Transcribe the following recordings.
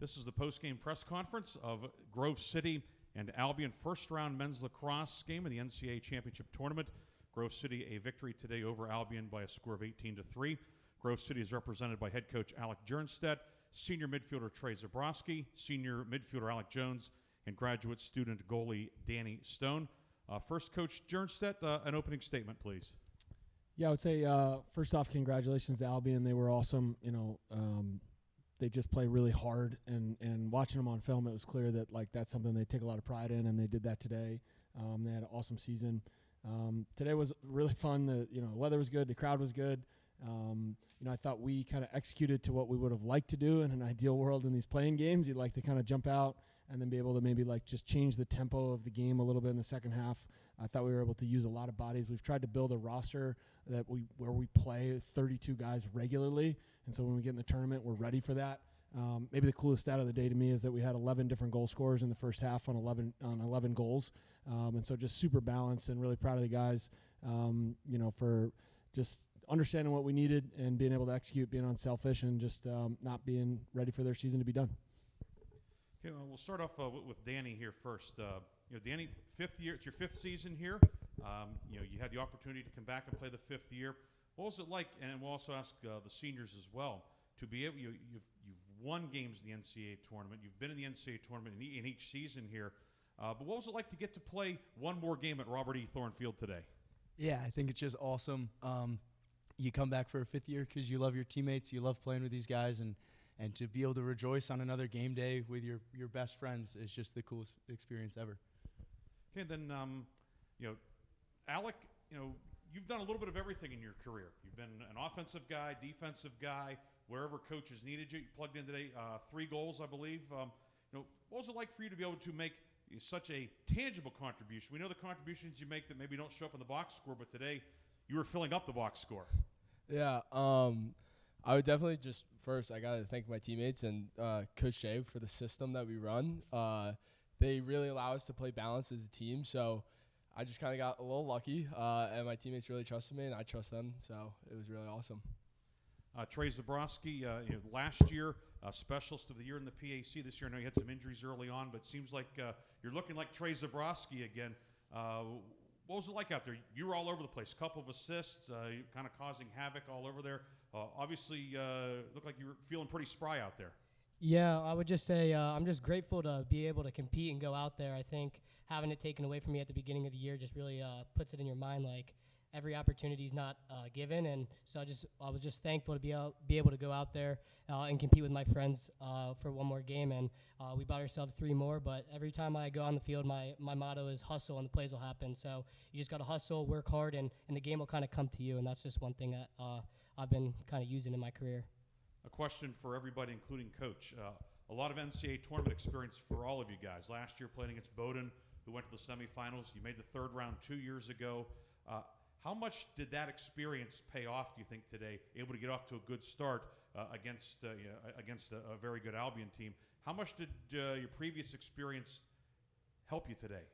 This is the post-game press conference of Grove City and Albion first-round men's lacrosse game in the NCAA championship tournament. Grove City a victory today over Albion by a score of 18-3. Grove City is represented by head coach Alec Jernstedt, senior midfielder Trey Zabrowski, senior midfielder Alec Jones, and graduate student goalie Danny Stone. First, Coach Jernstedt, an opening statement, please. Yeah, I would say first off, congratulations to Albion. They were awesome. They just play really hard, and watching them on film, it was clear that that's something they take a lot of pride in, and they did that today. They had an awesome season. Today was really fun. The weather was good, the crowd was good. I thought we kind of executed to what we would have liked to do in an ideal world in these playing games. You'd like to kind of jump out and then be able to maybe just change the tempo of the game a little bit in the second half. I thought we were able to use a lot of bodies. We've tried to build a roster where we play 32 guys regularly, and so when we get in the tournament, we're ready for that. Maybe the coolest stat of the day to me is that we had 11 different goal scorers in the first half on 11 goals, and so just super balanced, and really proud of the guys, for just understanding what we needed and being able to execute, being unselfish, and just not being ready for their season to be done. Okay, well, we'll start off with Danny here first. Danny, fifth year. It's your fifth season here. You had the opportunity to come back and play the fifth year. What was it like? And we'll also ask the seniors as well to be able. You've won games in the NCAA tournament. You've been in the NCAA tournament in each season here. But what was it like to get to play one more game at Robert E. Thorne Field today? Yeah, I think it's just awesome. You come back for a fifth year because you love your teammates, you love playing with these guys, and to be able to rejoice on another game day with your best friends is just the coolest experience ever. Okay, then, Alec, you've done a little bit of everything in your career. You've been an offensive guy, defensive guy, wherever coaches needed you. You plugged in today 3 goals, I believe. What was it like for you to be able to make such a tangible contribution? We know the contributions you make that maybe don't show up in the box score, but today you were filling up the box score. Yeah, I would definitely I got to thank my teammates and Coach Jay for the system that we run. They really allow us to play balance as a team, so I just kind of got a little lucky, and my teammates really trusted me, and I trust them, so it was really awesome. Trey Zabrowski, last year, Specialist of the Year in the PAC. This year, I know you had some injuries early on, but it seems like you're looking like Trey Zabrowski again. What was it like out there? You were all over the place. Couple of assists, kind of causing havoc all over there. Obviously, looked like you were feeling pretty spry out there. Yeah, I would just say I'm just grateful to be able to compete and go out there. I think having it taken away from me at the beginning of the year just really puts it in your mind like every opportunity is not given, and so I was just thankful to be able to go out there and compete with my friends for one more game, and we bought ourselves 3 more. But every time I go on the field, my motto is hustle, and the plays will happen. So you just got to hustle, work hard, and the game will kind of come to you, and that's just one thing that I've been kind of using in my career. A question for everybody, including Coach. A lot of NCAA tournament experience for all of you guys. Last year playing against Bowdoin, who went to the semifinals. You made the 3rd round 2 years ago. How much did that experience pay off, do you think, today? Able to get off to a good start against a very good Albion team. How much did your previous experience help you today?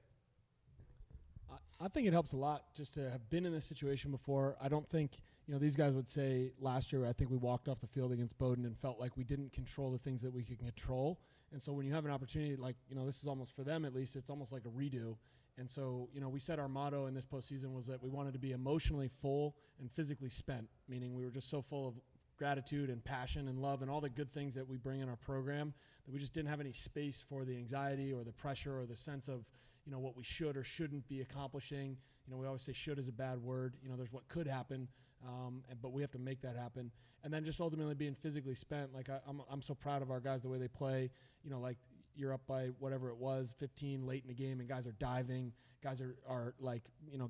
I think it helps a lot just to have been in this situation before. I don't think, these guys would say last year, I think we walked off the field against Bowdoin and felt like we didn't control the things that we could control. And so when you have an opportunity, this is almost, for them at least, it's almost like a redo. And so, we said our motto in this postseason was that we wanted to be emotionally full and physically spent, meaning we were just so full of gratitude and passion and love and all the good things that we bring in our program that we just didn't have any space for the anxiety or the pressure or the sense of, what we should or shouldn't be accomplishing. We always say should is a bad word. There's what could happen, but we have to make that happen. And then just ultimately being physically spent. I'm so proud of our guys, the way they play. You're up by whatever it was, 15 late in the game, and guys are diving. Guys are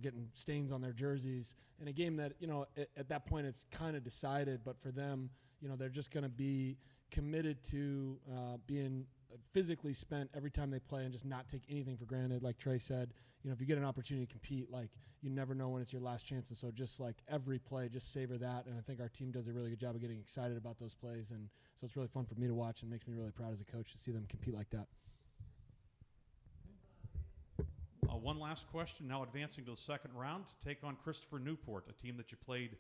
getting stains on their jerseys. In a game that, at that point it's kind of decided, but for them, they're just going to be committed to being physically spent every time they play and just not take anything for granted. Like Trey said, if you get an opportunity to compete, you never know when it's your last chance. And so just every play, just savor that. And I think our team does a really good job of getting excited about those plays. And so it's really fun for me to watch and makes me really proud as a coach to see them compete like that. One last question, now advancing to the second round, to take on Christopher Newport, a team that you played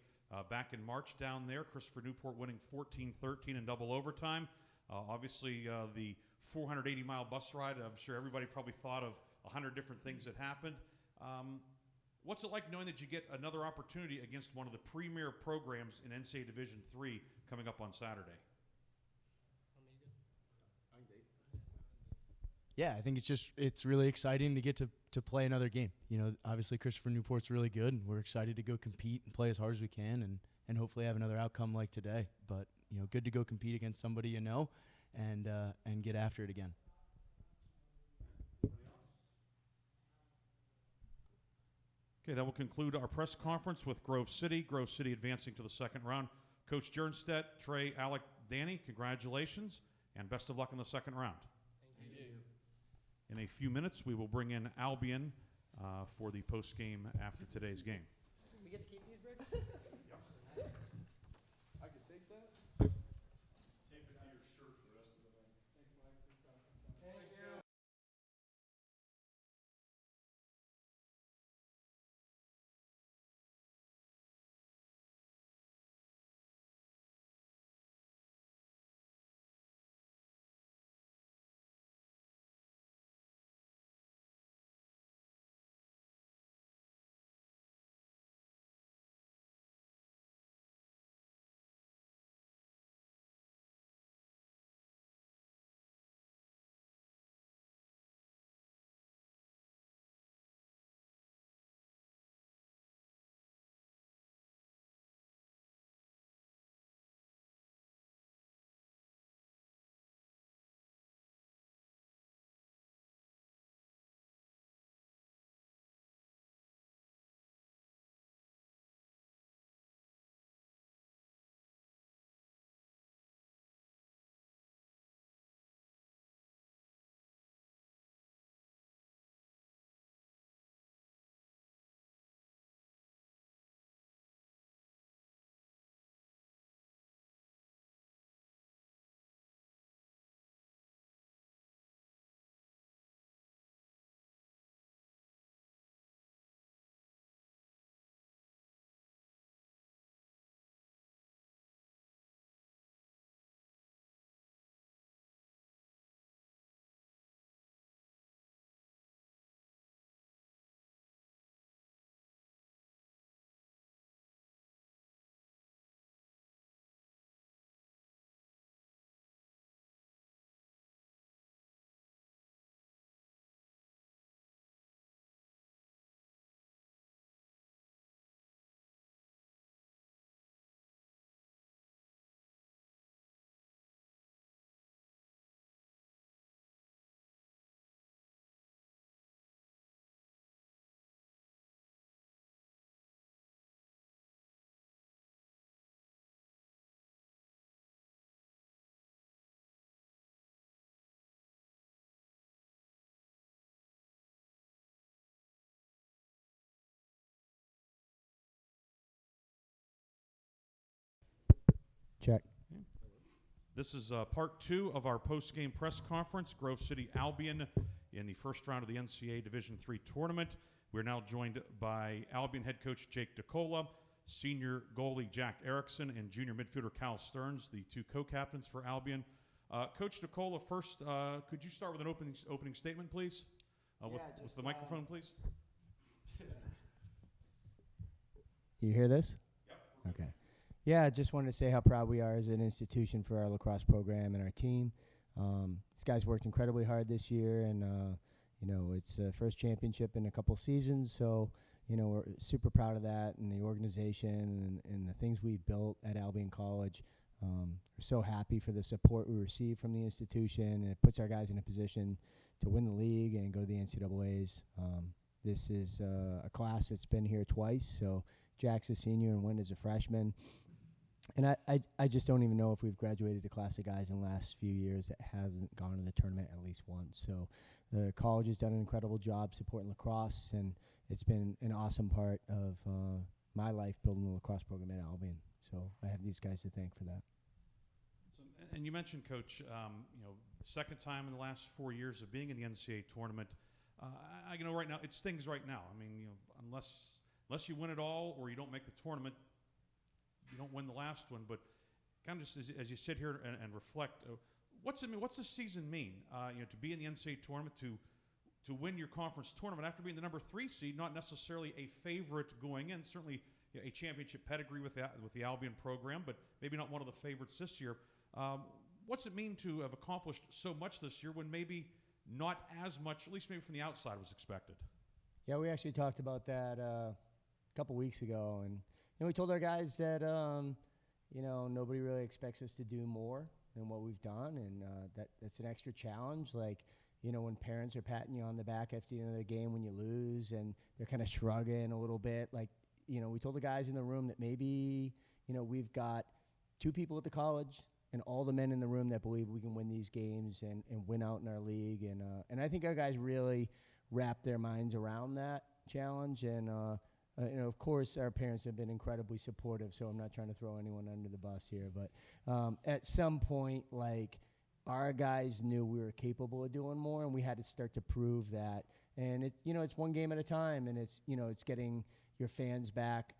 back in March down there. Christopher Newport winning 14-13 in double overtime. Obviously, the 480-mile bus ride, I'm sure everybody probably thought of 100 different things that happened. What's it like knowing that you get another opportunity against one of the premier programs in NCAA Division III coming up on Saturday? Yeah, I think it's really exciting to get to play another game. You know, obviously Christopher Newport's really good, and we're excited to go compete and play as hard as we can, and hopefully have another outcome like today. But you know, good to go compete against somebody you know, and get after it again. Okay, that will conclude our press conference with Grove City. Grove City advancing to the second round. Coach Jernstedt, Trey, Alec, Danny, congratulations, and best of luck in the second round. Thank you. In a few minutes, we will bring in Albion for the post game after today's game. We get to keep these, Greg? I can take that. Tape it to your shirt for the rest of the night. Thanks, Mike. Thank you. Check. This is part two of our post-game press conference. Grove City Albion in the first round of the NCAA Division III tournament. We're now joined by Albion head coach Jake DeCola, senior goalie Jack Erickson, and junior midfielder Cal Stearns, the two co-captains for Albion. Coach DeCola, first, could you start with an opening statement, please? With the microphone, please. You hear this? Yep. Okay. Yeah, I just wanted to say how proud we are as an institution for our lacrosse program and our team. These guys worked incredibly hard this year, and you know, it's first championship in a couple seasons, so you know, we're super proud of that, and the organization and the things we've built at Albion College. We're so happy for the support we receive from the institution, and it puts our guys in a position to win the league and go to the NCAAs. This is a class that's been here twice, so Jack's a senior and Wenda's a freshman. And I just don't even know if we've graduated a class of guys in the last few years that haven't gone to the tournament at least once. So the college has done an incredible job supporting lacrosse, and it's been an awesome part of my life building the lacrosse program at Albion. So I have these guys to thank for that. And you mentioned, Coach, you know, second time in the last 4 years of being in the NCAA tournament. You know, right now, it stings right now. I mean, you know, unless you win it all or you don't make the tournament, you don't win the last one. But kind of just as you sit here and reflect, What's the season mean? To be in the NCAA tournament, to win your conference tournament after being the number 3 seed, not necessarily a favorite going in, certainly a championship pedigree with the Albion program, but maybe not one of the favorites this year. What's it mean to have accomplished so much this year when maybe not as much, at least maybe from the outside, was expected? Yeah, we actually talked about that a couple weeks ago, and we told our guys that nobody really expects us to do more than what we've done, and that's an extra challenge. Like, when parents are patting you on the back after the game when you lose, and they're kind of shrugging a little bit. Like, we told the guys in the room that maybe we've got 2 people at the college and all the men in the room that believe we can win these games and win out in our league, and I think our guys really wrap their minds around that challenge. And of course, our parents have been incredibly supportive, so I'm not trying to throw anyone under the bus here. But at some point, like, our guys knew we were capable of doing more, and we had to start to prove that. And it's one game at a time, and it's getting your fans back.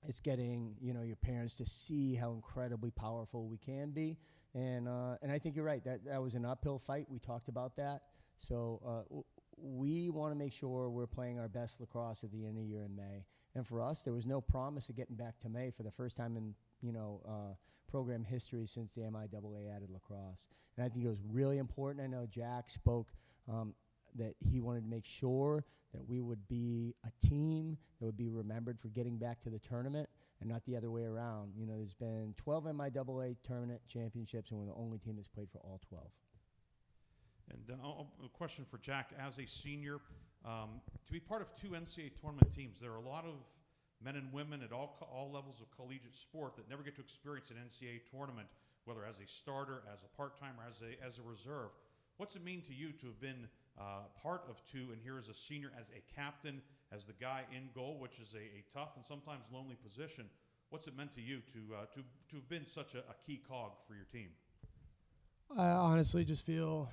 It's getting your parents to see how incredibly powerful we can be. And I think you're right. That was an uphill fight. We talked about that. So we want to make sure we're playing our best lacrosse at the end of the year in May. And for us, there was no promise of getting back to May for the first time in program history since the MIAA added lacrosse. And I think it was really important. I know Jack spoke that he wanted to make sure that we would be a team that would be remembered for getting back to the tournament and not the other way around. There's been 12 MIAA tournament championships, and we're the only team that's played for all 12. And a question for Jack. As a senior, to be part of 2 NCAA tournament teams, there are a lot of men and women at all levels of collegiate sport that never get to experience an NCAA tournament, whether as a starter, as a part-timer, as a reserve. What's it mean to you to have been part of 2, and here as a senior, as a captain, as the guy in goal, which is a tough and sometimes lonely position? What's it meant to you to have been such a key cog for your team? I honestly just feel,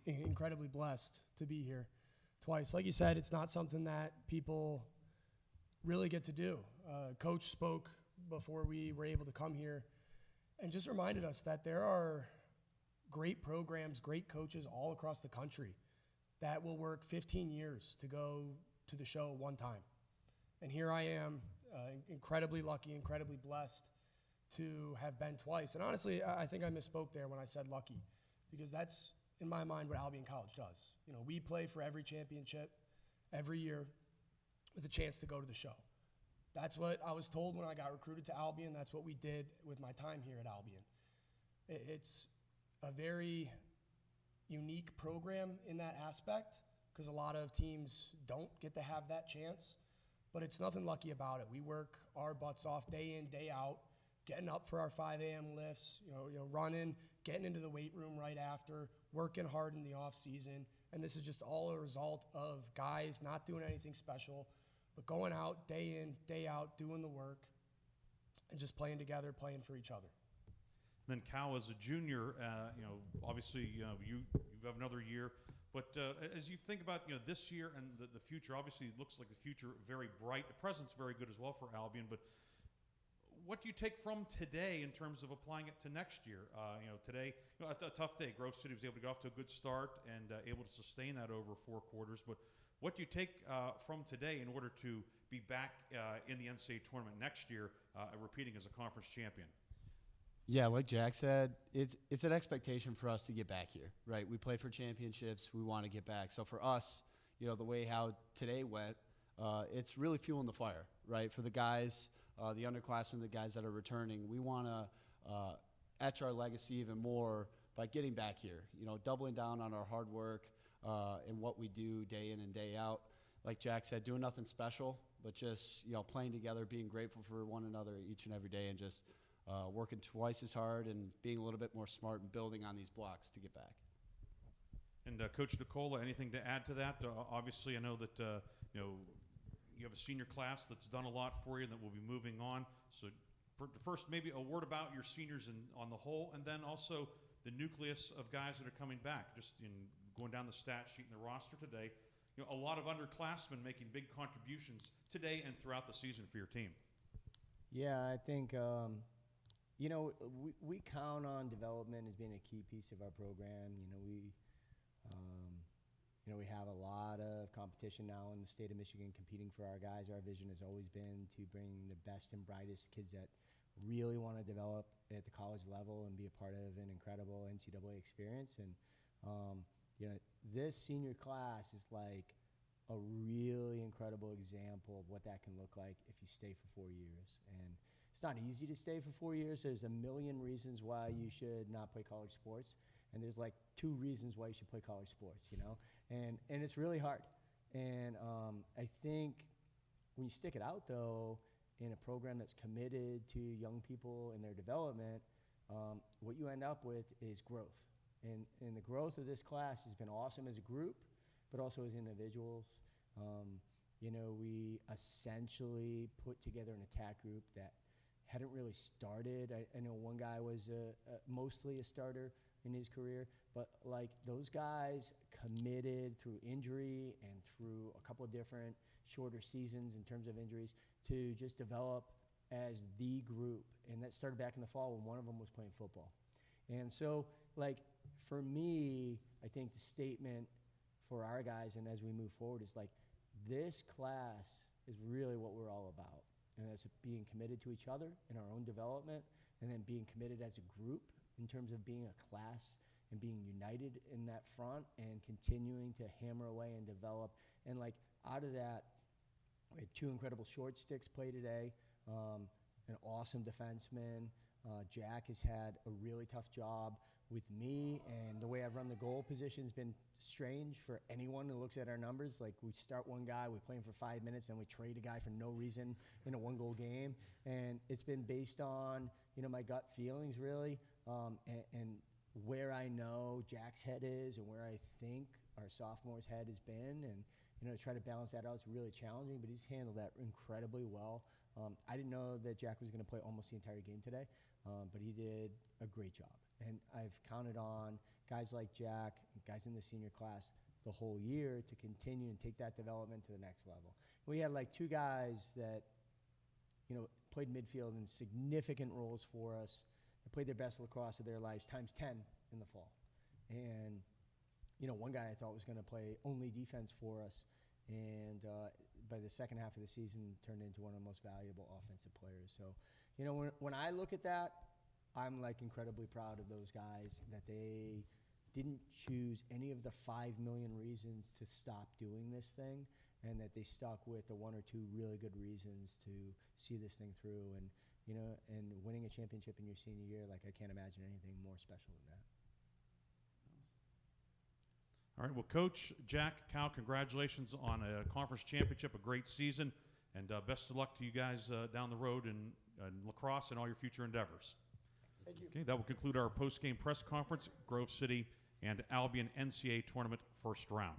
incredibly blessed to be here twice. Like you said, it's not something that people really get to do. Coach spoke before we were able to come here and just reminded us that there are great programs, great coaches all across the country that will work 15 years to go to the show one time. And here I am, incredibly lucky, incredibly blessed to have been twice. And honestly, I think I misspoke there when I said lucky, because that's, in my mind, what Albion College does. We play for every championship every year with a chance to go to the show. That's what I was told when I got recruited to Albion. That's what we did with my time here at Albion. It's a very unique program in that aspect, because a lot of teams don't get to have that chance, but it's nothing lucky about it. We work our butts off day in, day out, getting up for our 5 a.m. lifts, running, getting into the weight room right after, working hard in the off season. And this is just all a result of guys not doing anything special, but going out day in, day out, doing the work, and just playing together, playing for each other. And then Cal, as a junior, obviously you have another year. But as you think about this year and the future, obviously it looks like the future very bright. The present's very good as well for Albion. But what do you take from today in terms of applying it to next year? Today, a tough day. Grove City was able to get off to a good start and able to sustain that over 4 quarters. But what do you take from today in order to be back in the NCAA tournament next year, repeating as a conference champion? Yeah, like Jack said, it's an expectation for us to get back here, right? We play for championships. We want to get back. So for us, the way how today went, it's really fueling the fire, right? For the guys, the underclassmen, the guys that are returning, we want to etch our legacy even more by getting back here, doubling down on our hard work and what we do day in and day out. Like Jack said, doing nothing special, but just, playing together, being grateful for one another each and every day, and just working twice as hard and being a little bit more smart and building on these blocks to get back. And Coach DeCola, anything to add to that? Obviously, I know that you have a senior class that's done a lot for you and that will be moving on. So first, maybe a word about your seniors on the whole, and then also the nucleus of guys that are coming back. Just in going down the stat sheet and the roster today, a lot of underclassmen making big contributions today and throughout the season for your team. Yeah, I think we count on development as being a key piece of our program. We have a lot of competition now in the state of Michigan competing for our guys. Our vision has always been to bring the best and brightest kids that really want to develop at the college level and be a part of an incredible NCAA experience. And, this senior class is like a really incredible example of what that can look like if you stay for 4 years. And it's not easy to stay for 4 years. There's a million reasons why you should not play college sports. And there's like 2 reasons why you should play college sports, and it's really hard. And I think when you stick it out, though, in a program that's committed to young people and their development, what you end up with is growth. And the growth of this class has been awesome as a group, but also as individuals. We essentially put together an attack group that hadn't really started. I know one guy was mostly a starter in his career, but like those guys committed through injury and through a couple of different shorter seasons in terms of injuries to just develop as the group. And that started back in the fall when one of them was playing football. And so, like, for me, I think the statement for our guys and as we move forward is like, this class is really what we're all about. And that's being committed to each other in our own development, and then being committed as a group in terms of being a class and being united in that front and continuing to hammer away and develop. And like out of that, we had 2 incredible short sticks play today, an awesome defenseman. Jack has had a really tough job with me, and the way I've run the goal position has been strange for anyone who looks at our numbers. Like, we start one guy, we play him for 5 minutes, and we trade a guy for no reason in a 1-goal game. And it's been based on, my gut feelings, really, and where I know Jack's head is and where I think our sophomore's head has been. And, to try to balance that out is really challenging, but he's handled that incredibly well. I didn't know that Jack was going to play almost the entire game today, but he did a great job. And I've counted on guys like Jack, guys in the senior class, the whole year to continue and take that development to the next level. We had like 2 guys that, played midfield in significant roles for us. They played their best lacrosse of their lives times 10 in the fall. And, one guy I thought was going to play only defense for us, and by the second half of the season turned into one of the most valuable offensive players. So, when I look at that, I'm like incredibly proud of those guys that they didn't choose any of the 5 million reasons to stop doing this thing, and that they stuck with the 1 or 2 really good reasons to see this thing through. And, and winning a championship in your senior year, like, I can't imagine anything more special than that. All right, well, Coach, Jack, Cal, congratulations on a conference championship, a great season, and best of luck to you guys down the road in lacrosse and all your future endeavors. Thank you. Okay, that will conclude our post-game press conference, Grove City and Albion NCAA tournament first round.